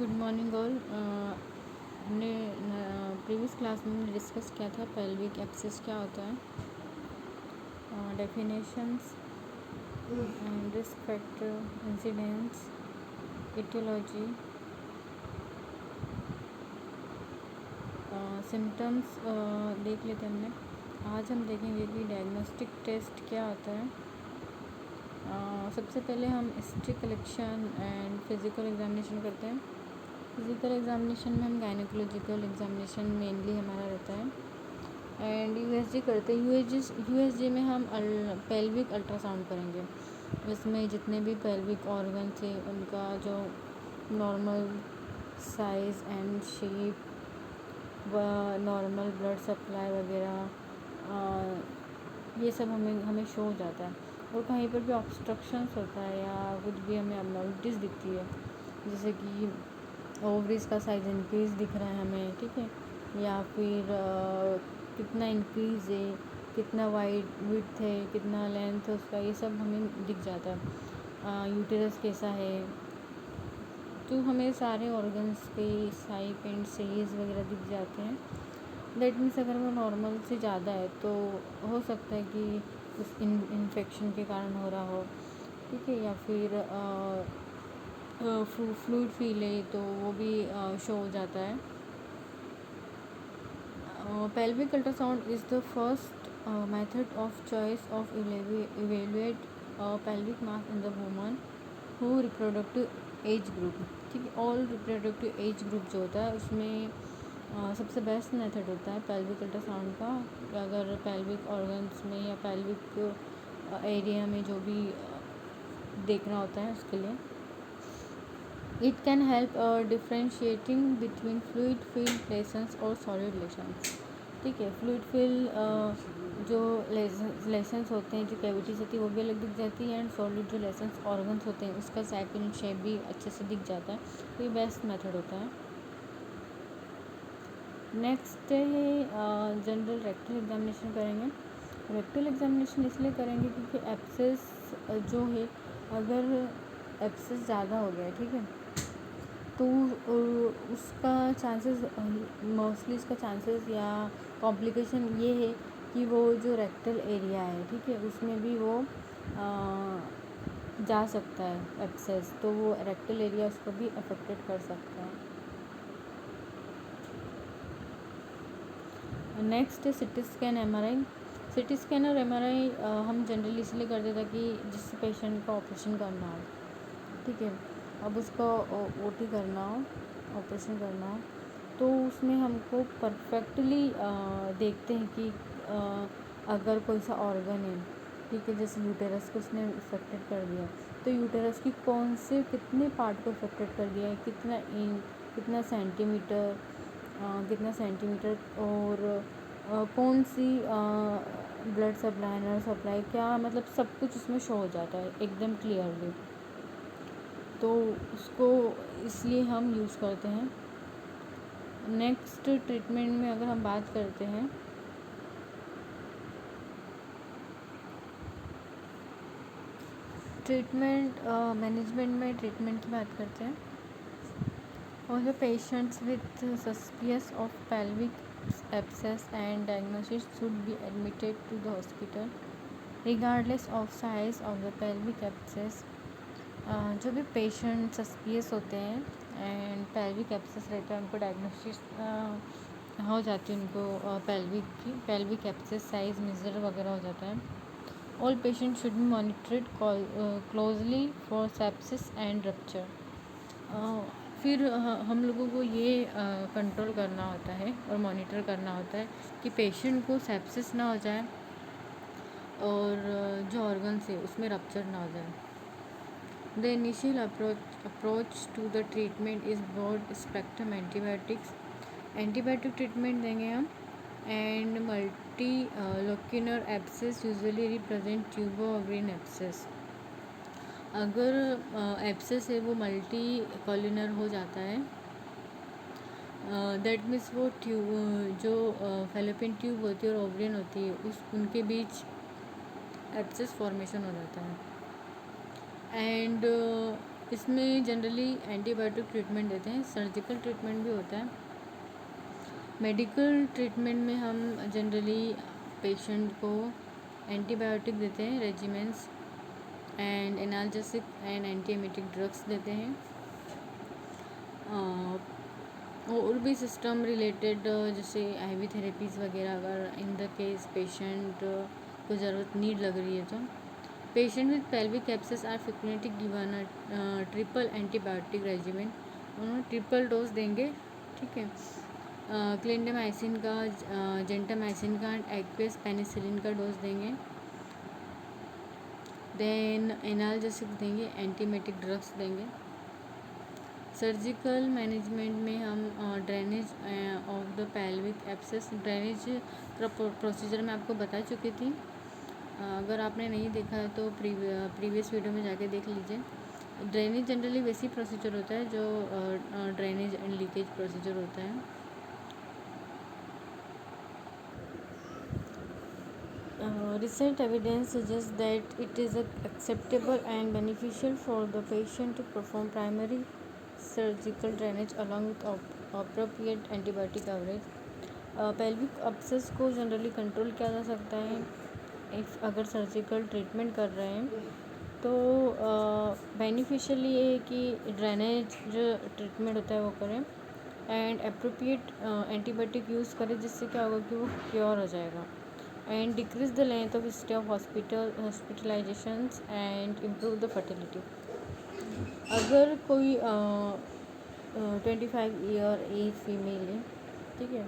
Good morning all. हमने previous class में हमने डिस्कस किया था पेल्विक एब्सेस क्या होता है, definitions and risk factor, incidents, etiology, symptoms देख लेते हैं हमने। आज हम देखेंगे कि डायग्नोस्टिक टेस्ट क्या होता है। सबसे पहले हम history collection and physical examination करते हैं। फिज़िकल एग्जामिनेशन में हम गायनेकोलॉजिकल एग्जामिनेशन मेनली हमारा रहता है एंड यूएसजी करते हैं। यूएसजी में हम पेल्विक अल्ट्रासाउंड करेंगे। इसमें जितने भी पेल्विक ऑर्गन थे उनका जो नॉर्मल साइज़ एंड शेप व नॉर्मल ब्लड सप्लाई वगैरह ये सब हमें शो हो जाता है। और कहीं पर भी ऑब्स्ट्रक्शंस होता है या कुछ भी हमें अबनॉर्मलिटीज़ दिखती है, जैसे कि ओवरीज का साइज़ इंक्रीज़ दिख रहा है हमें, ठीक है, या फिर कितना इंक्रीज़ है, कितना विड्थ है, कितना लेंथ है उसका, ये सब हमें दिख जाता है। यूटेरस कैसा है, तो हमें सारे ऑर्गन्स के साइप एंड सेज वगैरह दिख जाते हैं। दैट मीन्स अगर वो नॉर्मल से ज़्यादा है तो हो सकता है कि उस इन्फेक्शन के कारण हो रहा हो, ठीक है, या फिर फ्लूइड फील है तो वो भी शो हो जाता है। Pelvic ultrasound is the first method of choice of evaluate pelvic mass in the woman who reproductive age group, ठीक है। ऑल रिप्रोडक्टिव एज ग्रुप जो होता है उसमें सबसे बेस्ट मेथड होता है पेल्विक अल्ट्रासाउंड का। अगर पेल्विक ऑर्गन्स में या पेल्विक एरिया में जो भी देखना होता है उसके लिए it can help differentiating between fluid field lesions और सॉलिड लेशंस, ठीक है। फ्लूइड फील्ड जो लेशंस होते हैं, जो कैविटीज होती है वो भी अलग दिख जाती है, एंड सॉलिड जो लेशंस ऑर्गन्स होते हैं उसका साइप एंड शेप भी अच्छे से दिख जाता है। तो ये बेस्ट मेथड होता है। नेक्स्ट है जनरल रेक्टल एग्जामिनेशन करेंगे। रेक्टल एग्जामिनेशन इसलिए करेंगे क्योंकि एब्सेस जो है, अगर एब्सेस ज़्यादा हो गया है, ठीक है, तो उसका चांसेस मोस्टली इसका चांसेस या कॉम्प्लिकेशन ये है कि वो जो रेक्टल एरिया है, ठीक है, उसमें भी वो जा सकता है एब्सेस, तो वो रेक्टल एरिया उसको भी अफेक्टेड कर सकता है। नेक्स्ट है CT scan, MRI. CT scan और एमआरआई हम जनरली इसलिए करते थे कि जिस पेशेंट का ऑपरेशन करना हो, ठीक है, अब उसको ओटी करना हो, ऑपरेशन करना हो, तो उसमें हमको परफेक्टली देखते हैं कि अगर कोई सा ऑर्गन है, ठीक है, जैसे यूटेरस को उसने इफेक्टेड कर दिया, तो यूटेरस की कौन से कितने पार्ट को इफेक्टेड कर दिया है, कितना सेंटीमीटर, और कौन सी ब्लड सप्लाई, नर्व सप्लाई, क्या मतलब सब कुछ उसमें शो हो जाता है एकदम क्लियरली, तो उसको इसलिए हम यूज़ करते हैं। नेक्स्ट ट्रीटमेंट में अगर हम बात करते हैं, ट्रीटमेंट मैनेजमेंट में ट्रीटमेंट की बात करते हैं। All the patients with suspicious of pelvic abscess and diagnosis should be admitted to the hospital regardless of size of the pelvic abscess। जो भी पेशेंट सस्पियस होते हैं एंड पेल्विक एब्सेस रहता है, उनको डायग्नोसिस हो जाती है, उनको पेल्विक एब्सेस साइज मेजर वगैरह हो जाता है। All patient should be monitored closely for sepsis and rupture. फिर हम लोगों को ये कंट्रोल करना होता है और मॉनिटर करना होता है कि पेशेंट को सेप्सिस ना हो जाए और जो ऑर्गन्स है उसमें रप्चर ना हो जाए। The initial approach to the treatment is broad spectrum antibiotic treatment देंगे हम, and multi locular abscess usually represent tubo ovarian abscess. अगर एब्सेस है वो मल्टी कॉलिनर हो जाता है, दैट मीन्स वो ट्यूब जो फैलोपियन ट्यूब होती है और ओवरिन होती है उनके बीच एब्सेस फॉर्मेशन हो जाता है। एंड इसमें जनरली एंटीबायोटिक ट्रीटमेंट देते हैं, सर्जिकल ट्रीटमेंट भी होता है। मेडिकल ट्रीटमेंट में हम जनरली पेशेंट को एंटीबायोटिक देते हैं, regiments and analgesic and antiemetic drugs देते हैं। और भी सिस्टम रिलेटेड जैसे आईवी थेरेपीज़ वगैरह अगर इन द केस पेशेंट को ज़रूरत नीड लग रही है तो patient with pelvic abscess are frequently given triple antibiotic regimen, उन्होंने ट्रिपल डोज देंगे, ठीक है। क्लिंडामाइसिन का, जेंटामाइसिन का, एक्वेस पेनिसिलिन का डोज देंगे। देन एनाल्जेसिक देंगे, एंटीमेटिक ड्रग्स देंगे। सर्जिकल मैनेजमेंट में हम drainage of the pelvic abscess, drainage का प्रोसीजर मैं आपको बता चुकी थी। अगर आपने नहीं देखा है तो प्रीवियस वीडियो में जाके देख लीजिए। ड्रेनेज जनरली वैसी प्रोसीजर होता है जो ड्रेनेज एंड लीकेज प्रोसीजर होता है। Recent evidence suggests that it is acceptable and beneficial for the patient to perform primary surgical drainage along with appropriate antibiotic coverage. Pelvic obsess को generally control किया जा सकता है इफ़ अगर surgical treatment कर रहे हैं तो बेनिफिशियल ये है कि ड्रेनेज जो ट्रीटमेंट होता है वो करें एंड अप्रोप्रिएट एंटीबायोटिक यूज़ करें, जिससे क्या होगा कि वो क्योर हो जाएगा and decrease the length of stay of hospitalisations and improve the fertility. अगर कोई 25 ईयर एज फीमेल है, ठीक है,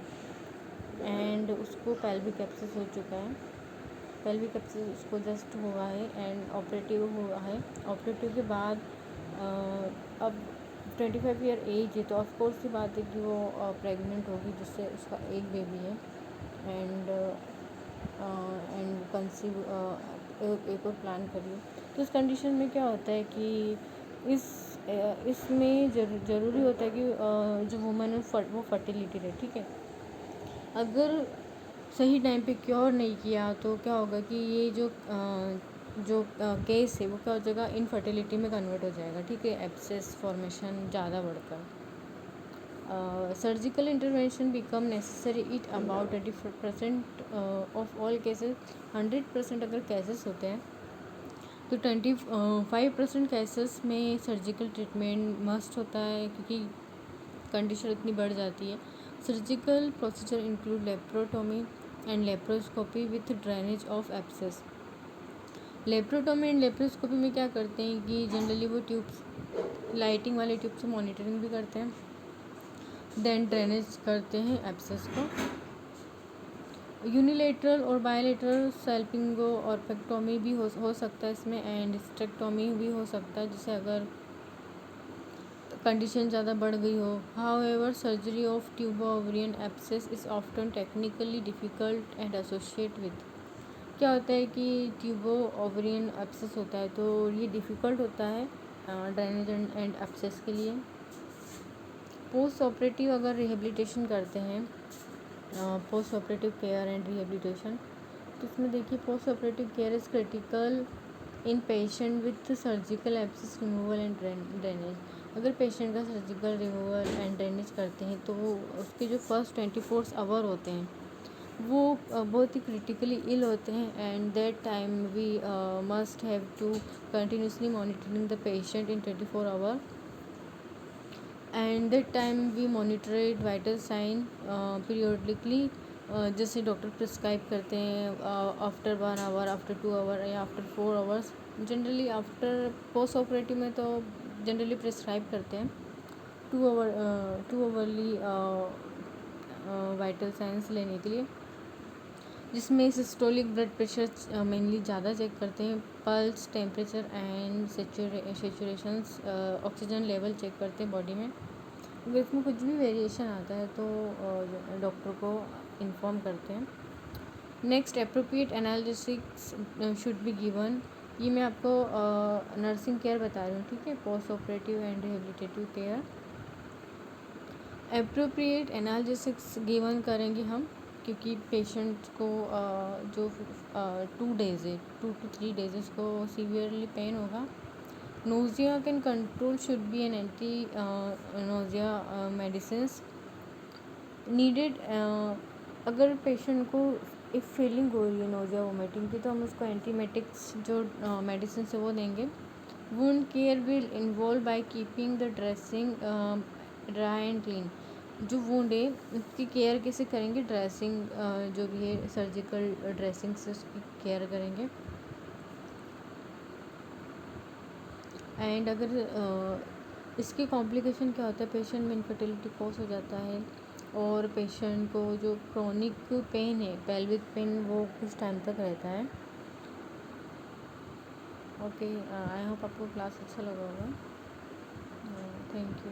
एंड उसको पेल्विक एब्सेस हो चुका है, पेल्विक एब्सेस उसको जस्ट हुआ है एंड ऑपरेटिव हुआ है, ऑपरेटिव के बाद अब 25 ईयर एज है तो ऑफकोर्स की बात है कि वो प्रेग्नेंट होगी, जिससे उसका एक बेबी है एंड कंसीव एक और प्लान करिए। तो इस कंडीशन में क्या होता है कि इसमें ज़रूरी होता है कि जो वुमन है वो फर्टिलिटी रहे, ठीक है। अगर सही टाइम पे क्योर नहीं किया तो क्या होगा कि ये जो केस है वो क्या हो जाएगा, इनफर्टिलिटी में कन्वर्ट हो जाएगा, ठीक है, एब्सेस फॉर्मेशन ज़्यादा बढ़कर। Surgical intervention become necessary it about 24% of all cases. 100% अगर केसेस होते हैं तो 25% केसेस में सर्जिकल ट्रीटमेंट मस्ट होता है, क्योंकि कंडीशन इतनी बढ़ जाती है। Surgical procedure include laparotomy and laparoscopy with drainage of abscess. Laparotomy and laparoscopy में क्या करते हैं कि जनरली वो ट्यूब्स, लाइटिंग वाले ट्यूब से मॉनिटरिंग भी करते हैं, देन ड्रेनेज करते हैं एब्सेस को। यूनिलेटरल और बायलेटरल सेल्पिंगो और पेक्टोमी भी हो सकता है इसमें, एंड स्टेक्टोमी भी हो सकता है, जिसे अगर कंडीशन ज़्यादा बढ़ गई हो। However surgery of ट्यूबो ovarian abscess is often technically difficult and associate with. क्या होता है कि ट्यूबो ओवरियन एब्सेस होता है तो ये डिफ़िकल्ट होता है ड्रेनेज एंड एब्सेस के लिए। पोस्ट ऑपरेटिव अगर रिहेबिलिटेशन करते हैं, post operative care and rehabilitation, तो इसमें देखिए post operative care is critical in patient with surgical abscess removal and drainage. अगर पेशेंट का सर्जिकल रिमूवल एंड ड्रेनेज करते हैं तो उसके जो फर्स्ट 24 आवर होते हैं वो बहुत ही क्रिटिकली इल होते हैं, and that time we must have to continuously monitoring the patient in 24 hour, and that time we monitorate vital sign periodically, जैसे डॉक्टर प्रिस्क्राइब करते हैं आफ्टर 1 आवर, आफ्टर 2 आवर या after 4 hours. Generally after post operative में तो generally prescribe करते हैं 2 hourly vital science लेने के लिए, जिसमें सिस्टोलिक ब्लड प्रेशर मेनली ज़्यादा चेक करते हैं, pulse, temperature and saturations, oxygen level check करते हैं बॉडी में। अगर इसमें कुछ भी वेरिएशन आता है तो डॉक्टर को इन्फॉर्म करते हैं। Next, appropriate analysis should be given. ये मैं आपको नर्सिंग केयर बता रही हूँ, ठीक है, post operative and rehabilitative care. Appropriate analysis given करेंगे हम, क्योंकि पेशेंट को जो 2 to 3 डेज उसको सीवियरली पेन होगा, Nausea can control should be an anti nausea medicines needed. अगर पेशेंट को एक फीलिंग हो रही है नोज़िया वोमिटिंग की, तो हम उसको एंटीमेटिक्स जो मेडिसिन है वो देंगे। Wound care will involve by keeping the dressing dry and clean. जो वुंड है उसकी केयर कैसे करेंगे, ड्रेसिंग जो भी है सर्जिकल ड्रेसिंग से उसकी केयर करेंगे। एंड अगर इसकी कॉम्प्लिकेशन क्या होता है, पेशेंट में इनफर्टिलिटी कॉज हो जाता है, और पेशेंट को जो क्रोनिक पेन है पेल्विक पेन वो कुछ टाइम तक रहता है। ओके, आई होप आपको क्लास अच्छा लगा होगा। Thank you.